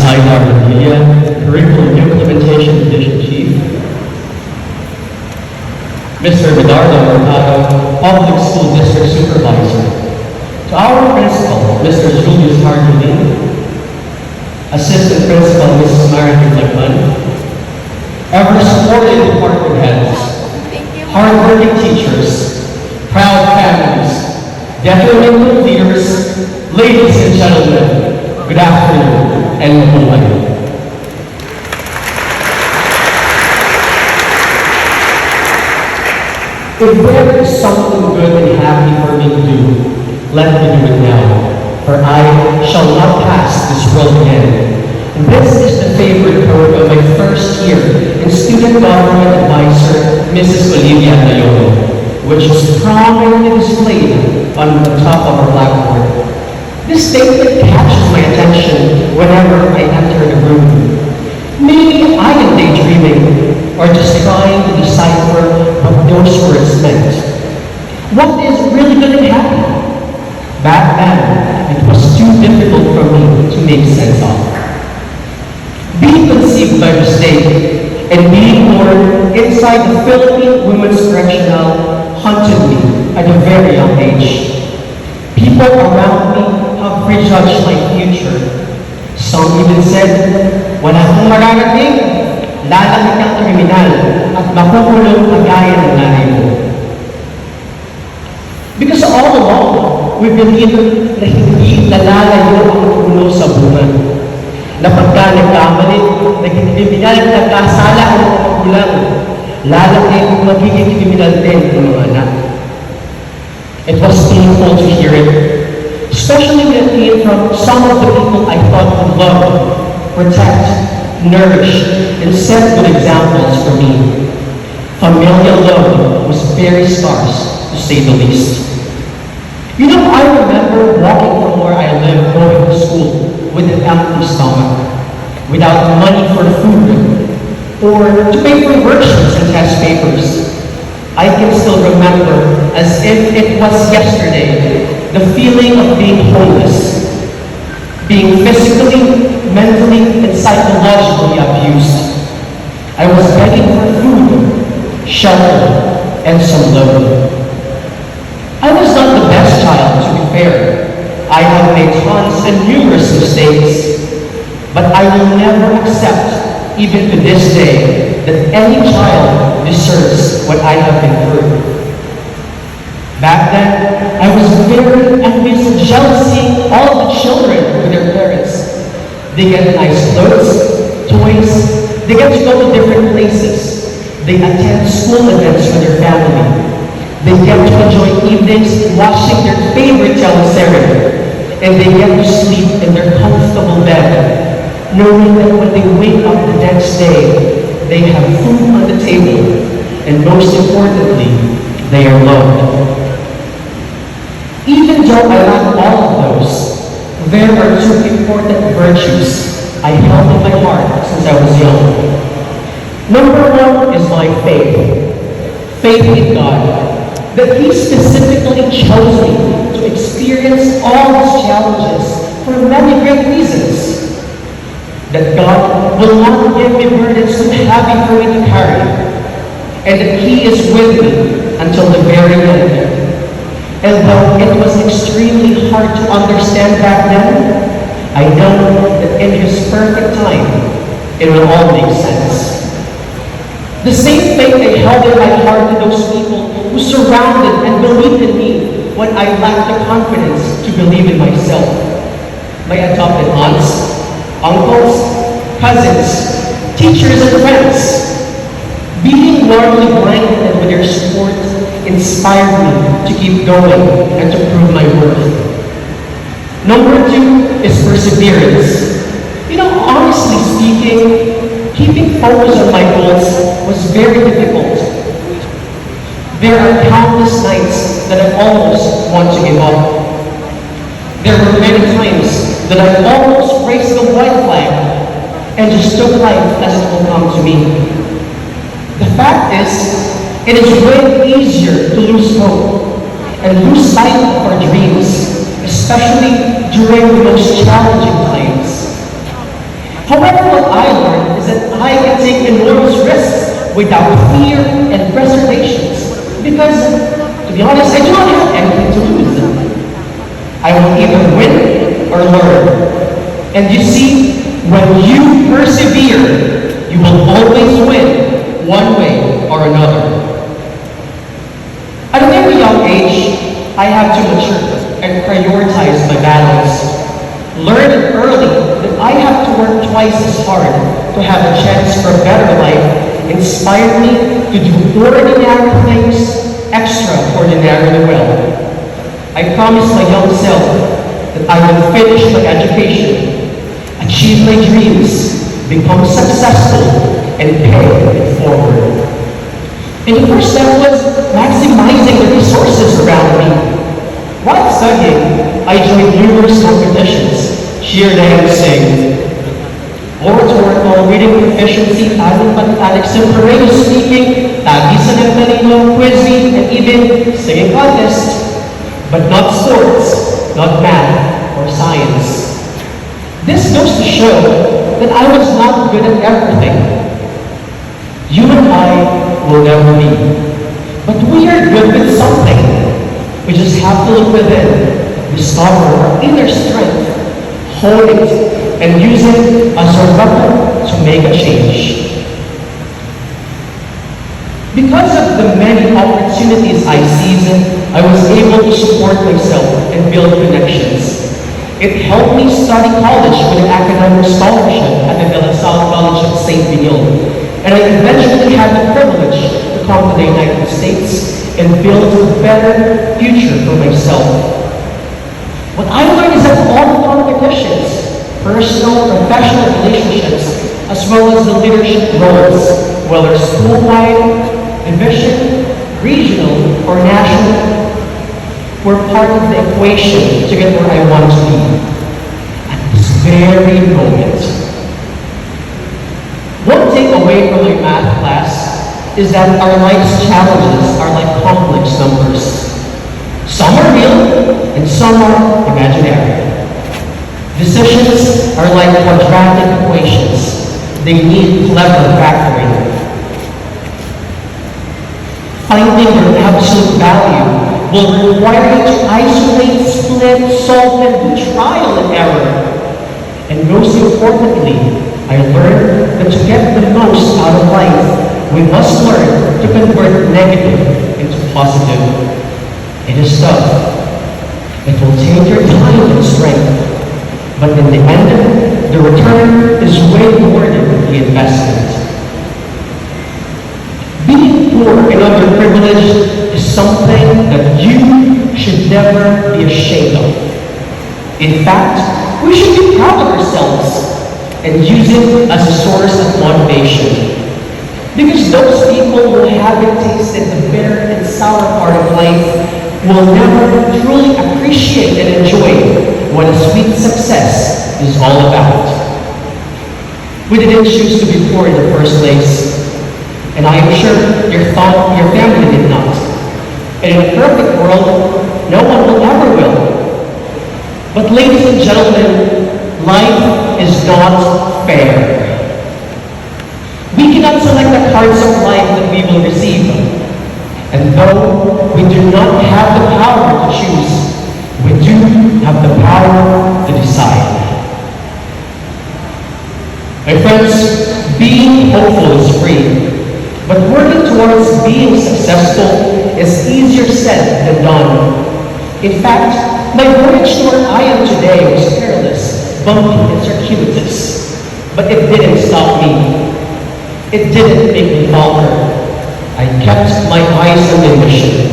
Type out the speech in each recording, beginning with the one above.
Aidar Padilla, Curriculum Implementation Division Chief. Mr. Medardo Mercado, Public School District Supervisor. To our Principal, Mr. Julius Hardulin, Assistant Principal, Mrs. Marian Lagman, ever supported department heads, hardworking teachers, proud families, determined leaders, ladies and gentlemen, good afternoon and mabuhay. If there is something good and happy for me to do, let me do it now, for I shall not pass this world again. And this is the favorite quote of my first year in Student Government Advisor, Mrs. Olivia Nayono, which is prominently displayed on the top of our blackboard. This statement catches my attention whenever I enter the room. Maybe I am daydreaming or just trying to decipher what those words meant. What is really good and happy? Back then, it was too difficult for me to make sense of. Being conceived by mistake and being born inside the Philippine Women's Correctional haunted me at a very young age. People around me have prejudged my future. Some even said, wala kang mararating, lalaki kang kriminal at makukulong kagaya ng nanay mo. Because all along, we believe na hindi nalalayo ang puno sa bunga. Na pagka nagkamali, naging kriminal, nagkasala ang mga magulang, lalaki kung magiging kriminal din ang mga anak. It was painful to hear it, especially when it came from some of the people I thought would love, protect, nourish, and set good examples for me. Familial love was very scarce, to say the least. You know, I remember walking from where I lived going to school with an empty stomach, without money for food, or to pay for worksheets and test papers. I can still remember, as if it was yesterday, the feeling of being homeless, being physically, mentally, and psychologically abused. I was begging for food, shelter, and some love. I was not the best child, to be fair. I have made tons and numerous mistakes, but I will never accept, even to this day, that any child deserves what I have been through. Back then, I was very envious and jealous seeing all the children with their parents. They get nice clothes, toys, they get to go to different places. They attend school events with their family. They get to enjoy evenings watching their favorite teleseries. And they get to sleep in their comfortable bed, knowing that when they wake up the next day, they have food on the table, and most importantly, they are loved. Even though I lack all of those, there are two important virtues I held in my heart since I was young. Number one is my faith. Faith in God. That He specifically chose me to experience all His challenges for many great reasons. That God will not give me burdens too heavy for me to carry. And that He is with me until the very end. And though it was extremely hard to understand back then, I know that in His perfect time, it will all make sense. The same faith I held in my heart to those people who surrounded and believed in me when I lacked the confidence to believe in myself. My adopted aunts, uncles, cousins, teachers, and friends. Being normally blinded with their support inspired me to keep going and to prove my worth. Number two is perseverance. You know, honestly speaking, keeping focus on my goals was very difficult. There are countless nights that I almost want to give up. There were many times that I almost raised the white flag and just took life as it will come to me. The fact is, it is way easier to lose hope and lose sight of our dreams, especially during the most challenging times. However, what I learned is that I can take enormous risks without fear and reservations. Because, to be honest, I do not have anything to lose. I will either win or learn. And you see, when you persevere, you will always win one way or another. At a very young age, I had to mature and prioritize my battles. Learned early that I have to work twice as hard to have a chance for a better life inspired me to do ordinary things extraordinarily well. I promised my young self that I would finish my education, achieve my dreams, become successful, and pay it forward. And the first step was maximizing the resources around me. While studying, I joined numerous competitions, cheer dancing, oratorical, reading proficiency, talent mathematics, temporaneous speaking, tagisan ng talino, quizzing, and even singing contests. But not sports, not math, or science. This goes to show that I was not good at everything. You and I will never be. But we are good with something. We just have to look within, discover our inner strength, hold it, and use it as a weapon to make a change. Because of the many opportunities I seized, I was able to support myself and build connections. It helped me study college with an academic scholarship at the De La Salle College of St. Benil, and I eventually had the privilege to come to the United States and build a better future for myself. What I learned is that all competitions, personal, professional relationships, as well as the leadership roles, whether school-wide, division, regional, or national, were part of the equation to get where I want to be at this very moment. One takeaway from my math class is that our life's challenges are like complex numbers. Some are real and some are imaginary. Decisions are like quadratic equations. They need clever factoring. Finding your absolute value will require you to isolate, split, solve, and do trial and error. And most importantly, I learned that to get the most out of life, we must learn to convert negative into positive. It is tough. It will take your time and strength. But in the end, the return is way more than the investment. Being poor and underprivileged is something that you should never be ashamed of. In fact, we should be proud of ourselves and use it as a source of motivation. Because those people who haven't tasted the bitter and sour part of life will never truly appreciate and enjoy what a sweet success is all about. We didn't choose to be poor in the first place. And I am sure your family did not. And in a perfect world, no one will ever will. But ladies and gentlemen, life is not fair. We cannot select the cards of life that we will receive. And though we do not have the power to choose, we do have the power to decide. My friends, being hopeful is free. But working towards being successful is easier said than done. In fact, my voyage to where I am today was perilous, bumpy, and circuitous. But it didn't stop me. It didn't make me falter. I kept my eyes on the mission.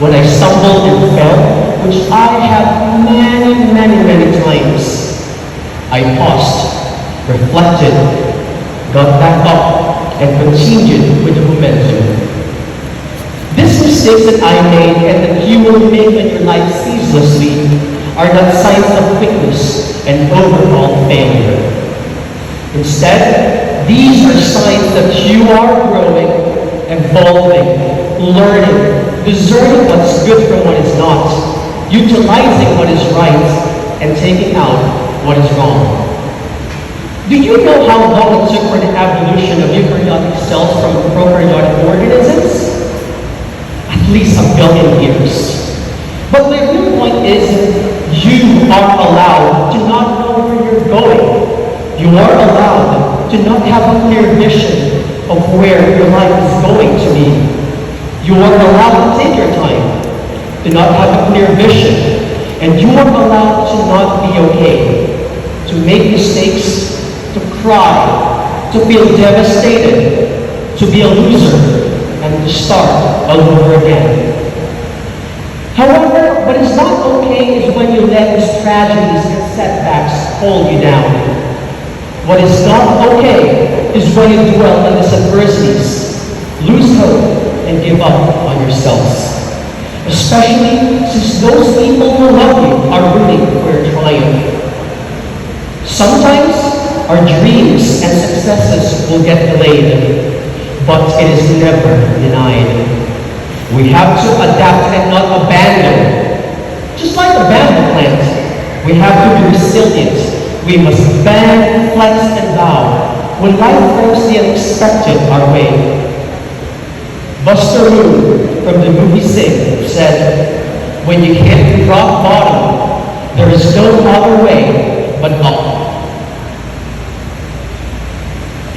When I stumbled and fell, which I have many times, I paused, reflected, got back up, and continued with the momentum. These mistakes that I made and that you will make in your life ceaselessly are not signs of weakness and overall failure. Instead, these are signs that you are growing, evolving, learning, discerning what's good from what is not, utilizing what is right, and taking out what is wrong. Do you know how long it took for the evolution of eukaryotic cells from prokaryotic organisms? At least a billion years. But the real point is, you are allowed to not know where you're going. You are allowed to not have a clear vision of where your life is going to be. You are allowed to take your time, to not have a clear vision, and you are allowed to not be okay, to make mistakes, to cry, to feel devastated, to be a loser, and to start all over again. However, what is not okay is when you let these tragedies and setbacks hold you down. What is not okay is when you dwell on these adversities, lose hope, and give up on yourselves. Especially since those people who love you are rooting for your triumph. Sometimes our dreams and successes will get delayed, but it is never denied. We have to adapt and not abandon. Just like a bamboo plant, we have to be resilient. We must bend, flex, and bow when life throws the unexpected our way. Buster Moon from the movie Sing said, "When you hit rock bottom, there is no other way but up."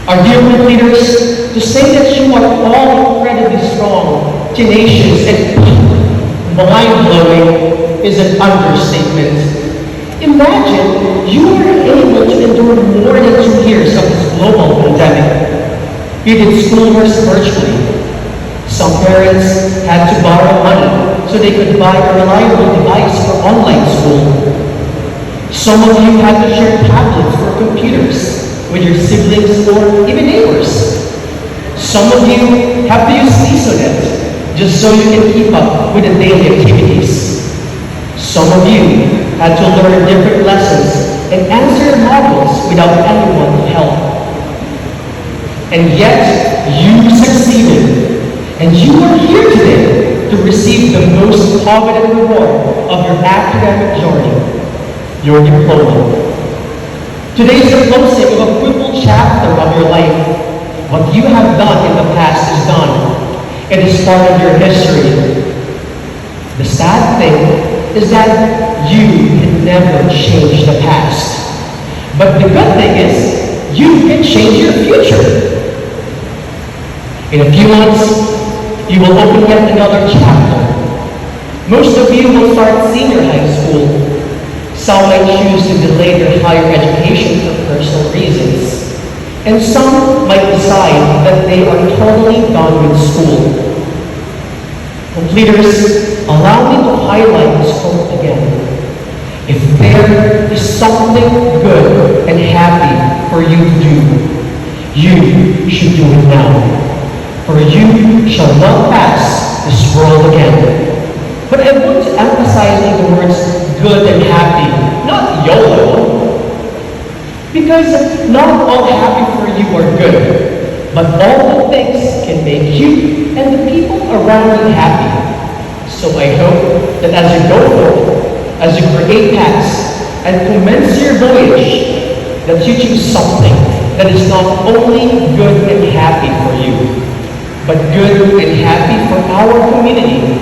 Our dear leaders, to say that you are all incredibly strong, tenacious, and mind-blowing is an understatement. Imagine you were able to endure more than 2 years of this global pandemic. You did schoolwork virtually. Some parents had to borrow money so they could buy a reliable device for online school. Some of you had to share tablets or computers with your siblings or even neighbors. Some of you have to use CSONet just so you can keep up with the daily activities. Some of you had to learn different lessons and answer models without anyone to help. And yet, you succeeded. And you are here today to receive the most coveted reward of your academic journey, your diploma. Today is the closing of a fruitful chapter of your life. What you have done in the past is done. It is part of your history. The sad thing is that you can never change the past. But the good thing is, you can change your future. In a few months, you will open yet another chapter. Most of you will start senior high school. Some might choose to delay their higher education for personal reasons. And some might decide that they are totally done with school. Completers, allow me to highlight this quote again. If there is something good and happy for you to do, you should do it now. For you shall not pass this world again. But I want to emphasize the words good and happy, not YOLO. Because not all happy for you are good, but all the things can make you and the people around you happy. So I hope that as you go forward, as you create paths and commence your voyage, that you choose something that is not only good and happy for you, but good and happy for our community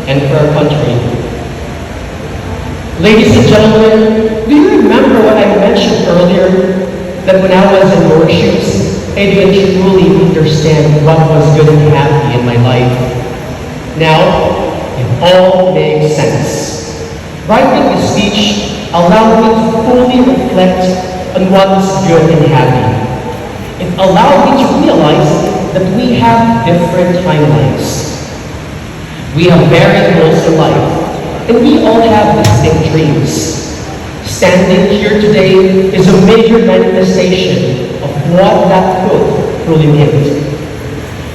and for our country. Ladies and gentlemen, do you remember what I mentioned earlier? That when I was in your shoes, I didn't truly understand what was good and happy in my life. Now, it all makes sense. Writing this speech allowed me to fully reflect on what is good and happy. It allowed me to realize that we have different timelines. We have varying goals in life, and we all have distinct dreams. Standing here today is a major manifestation of what that could truly mean.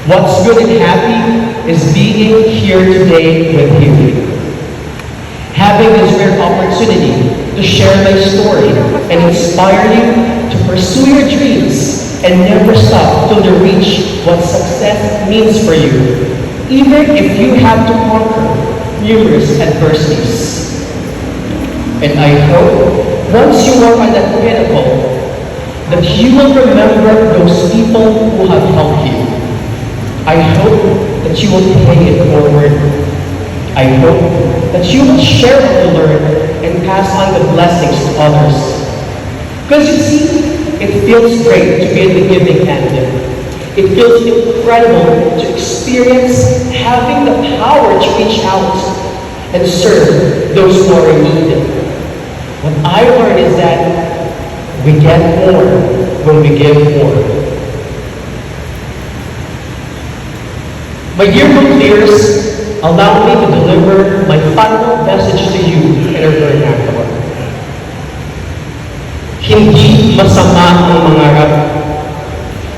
What's good and happy is being here today with you. Having this rare opportunity to share my story and inspire you to pursue your dreams and never stop till you reach what success means for you, even if you have to conquer numerous adversities. And I hope once you are on that pinnacle, that you will remember those people who have helped you. I hope that you will pay it forward. I hope that you will share what you learned and pass on the blessings to others. Because you see, it feels great to be in the giving end. It feels incredible to experience having the power to reach out and serve those who are in need. What I learned is that we get more when we give more. My yearbook leaders, allow me to deliver my final message to you in our vernacular. Hindi masama ang mangarap.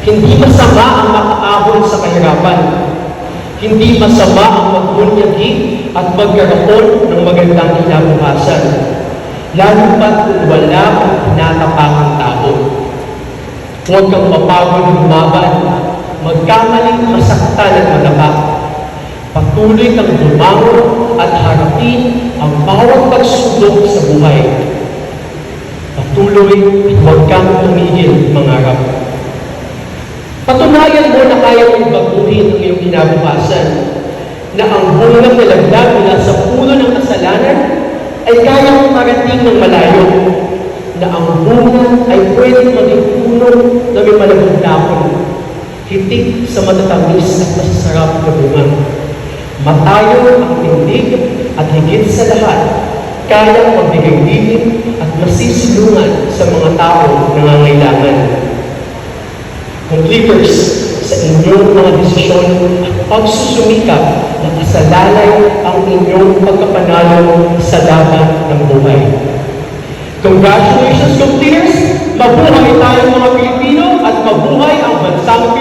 Hindi masama ang makaahon sa kahirapan. Hindi masama ang magbunyagi at magkaroon ng magandang kinabukasan. Lalo pat kung wala kang tinatapakang tao. Huwag kang mapagod lumaban, magkamaling masaktan at madapa. Patuloy kang bumangon at harapin ang bawat pagsubok sa buhay. Patuloy at huwag kang tumigil mangarap. Patunayan mo na kaya mong baguhin ang iyong kinabukasan, na ang bungang nilagdag mula sa puno ng kasalanan ay kaya mong marating ng malayo, na ang bunga ay pwedeng maging puno na may malabong dahon, hitik sa matatamis at masasarap na bunga. Matayo ang tindig at higit sa lahat, kayang magbigay-digin at masisilungan sa mga tao na nangangailangan. Completers, sa inyong mga desisyon at pagsusumikap na kasalalay ang inyong pagkapanalo sa laban ng buhay. Congratulations, completers! Mabuhay tayong mga Pilipino at mabuhay ang bansang Pilipinas!